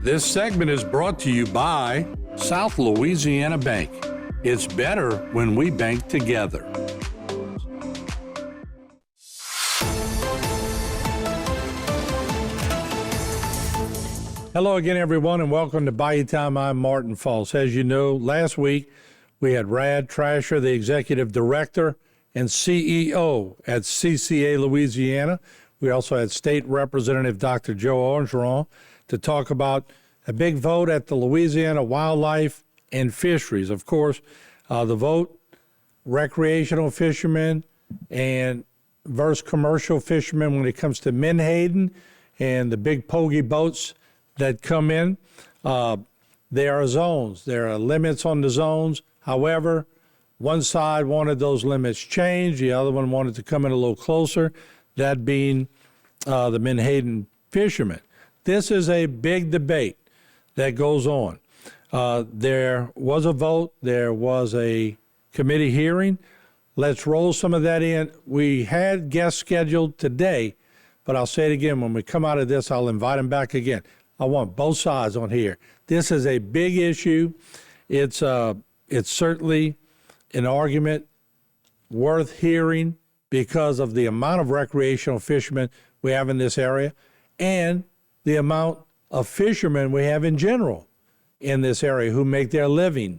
This segment is brought to you by South Louisiana Bank. It's better when we bank together. Hello again, everyone, and welcome to Bayou Time. I'm Martin False. As you know, last week we had Rad Trasher, the Executive Director and CEO at CCA Louisiana. We also had State Representative Dr. Joe Orgeron to talk about a big vote at the Louisiana Wildlife and Fisheries. Of course, the vote, recreational fishermen and versus commercial fishermen when it comes to Menhaden and the big pogie boats that come in. There are zones. There are limits on the zones. However, one side wanted those limits changed. The other one wanted to come in a little closer, that being the Menhaden fishermen. This is a big debate that goes on. There was a vote. There was a committee hearing. Let's roll some of that in. We had guests scheduled today, but I'll say it again. When we come out of this, I'll invite them back again. I want both sides on here. This is a big issue. It's certainly an argument worth hearing because of the amount of recreational fishermen we have in this area and the amount of fishermen we have in general in this area who make their living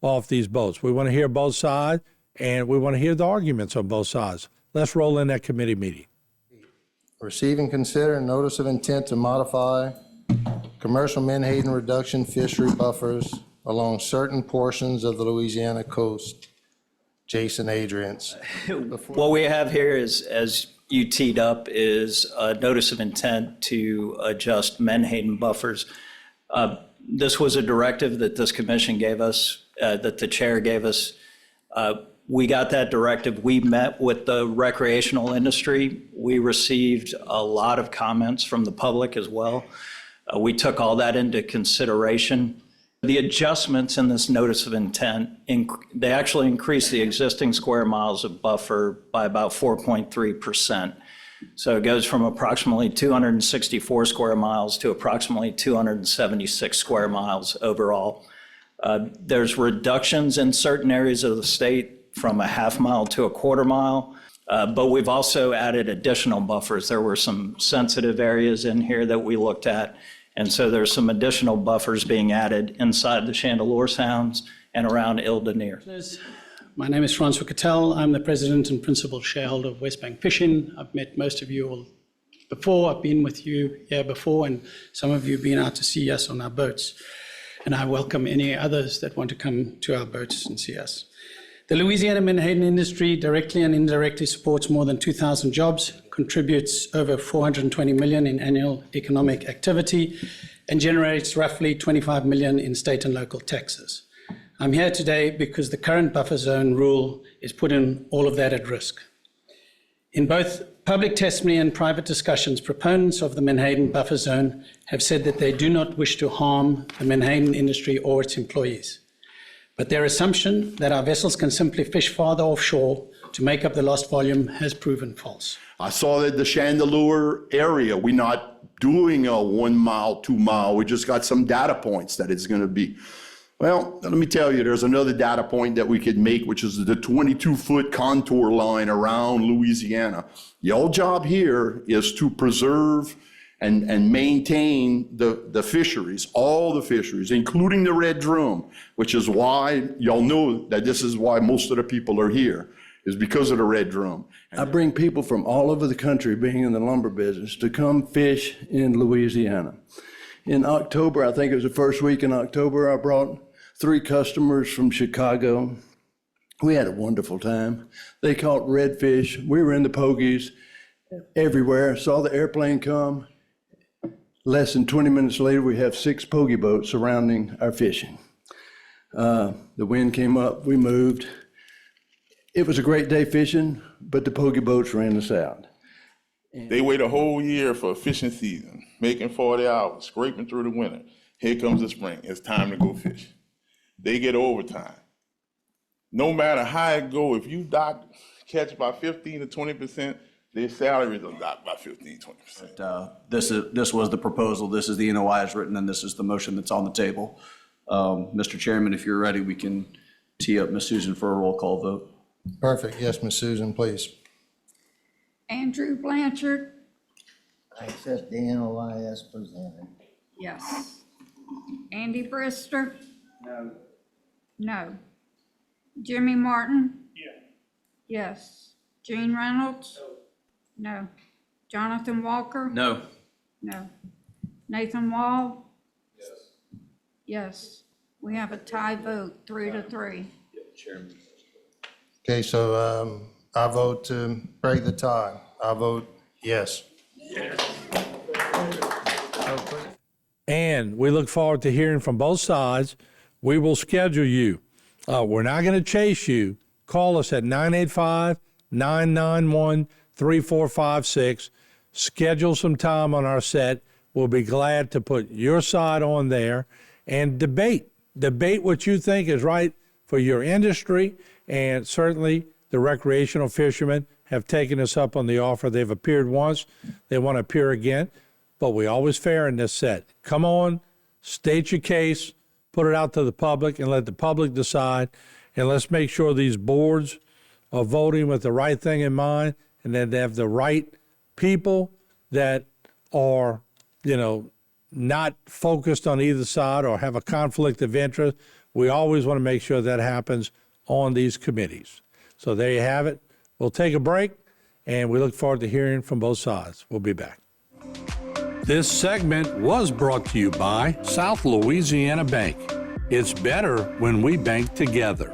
off these boats. We want to hear both sides, and we want to hear the arguments on both sides. Let's roll in that committee meeting. Receive and consider a notice of intent to modify commercial menhaden reduction fishery buffers along certain portions of the Louisiana coast. Jason Adrians. What we have here is, as you teed up, is a notice of intent to adjust menhaden buffers. This was a directive that this commission gave us, that the chair gave us. We got that directive. We met with the recreational industry. We received a lot of comments from the public as well. We took all that into consideration. The adjustments in this notice of intent, they actually increased the existing square miles of buffer by about 4.3%. So it goes from approximately 264 square miles to approximately 276 square miles overall. There's reductions in certain areas of the state from a half mile to a quarter mile, but we've also added additional buffers. There were some sensitive areas in here that we looked at, and so there's some additional buffers being added inside the Chandeleur Sounds and around Ile-de-Nere. My name is Francois Cattell. I'm the president and principal shareholder of West Bank Fishing. I've met most of you all before. I've been with you here before, and some of you have been out to see us on our boats. And I welcome any others that want to come to our boats and see us. The Louisiana menhaden industry directly and indirectly supports more than 2,000 jobs, contributes over $420 million in annual economic activity, and generates roughly $25 million in state and local taxes. I'm here today because the current buffer zone rule is putting all of that at risk. In both public testimony and private discussions, proponents of the menhaden buffer zone have said that they do not wish to harm the menhaden industry or its employees. But their assumption that our vessels can simply fish farther offshore to make up the lost volume has proven false. I saw that the Chandeleur area, we're not doing a 1 mile, 2 mile. We just got some data points that it's going to be. Well, let me tell you, there's another data point that we could make, which is the 22-foot contour line around Louisiana. Your job here is to preserve and maintain the fisheries, all the fisheries, including the red drum, which is why y'all know that this is why most of the people are here, is because of the red drum. I bring people from all over the country, being in the lumber business, to come fish in Louisiana. In October, I think it was the first week in October, I brought 3 customers from Chicago. We had a wonderful time. They caught redfish. We were in the pogies everywhere, saw the airplane come. Less than 20 minutes later, we have 6 pogie boats surrounding our fishing. The wind came up, we moved. It was a great day fishing, but the pogie boats ran us out. They wait a whole year for a fishing season, making 40 hours, scraping through the winter. Here comes the spring, it's time to go fish. They get overtime. No matter how it go, if you catch by 15 to 20%, their salaries are dropped by 15-20%. This was the proposal, this is the NOI as written, and this is the motion that's on the table. Mr. Chairman, if you're ready, we can tee up Ms. Susan for a roll call vote. Perfect. Yes, Ms. Susan, please. Andrew Blanchard, I accept the NOI as presented. yes. Andy Brister? No. Jimmy Martin? Yes. Gene Reynolds? No. Jonathan Walker? No. No. Nathan Wall? Yes. We have a tie vote, 3-3. Okay, so I vote to break the tie. I vote yes. And we look forward to hearing from both sides. We will schedule you. We're not going to chase you. Call us at 985-991-3456. Schedule some time on our set. We'll be glad to put your side on there and debate. Debate what you think is right for your industry. And certainly the recreational fishermen have taken us up on the offer. They've appeared once. They want to appear again. But we always fair in this set. Come on, state your case, put it out to the public, and let the public decide. And let's make sure these boards are voting with the right thing in mind, and that they have the right people that are, not focused on either side or have a conflict of interest. We always want to make sure that happens on these committees. So there you have it. We'll take a break, and we look forward to hearing from both sides. We'll be back. This segment was brought to you by South Louisiana Bank. It's better when we bank together.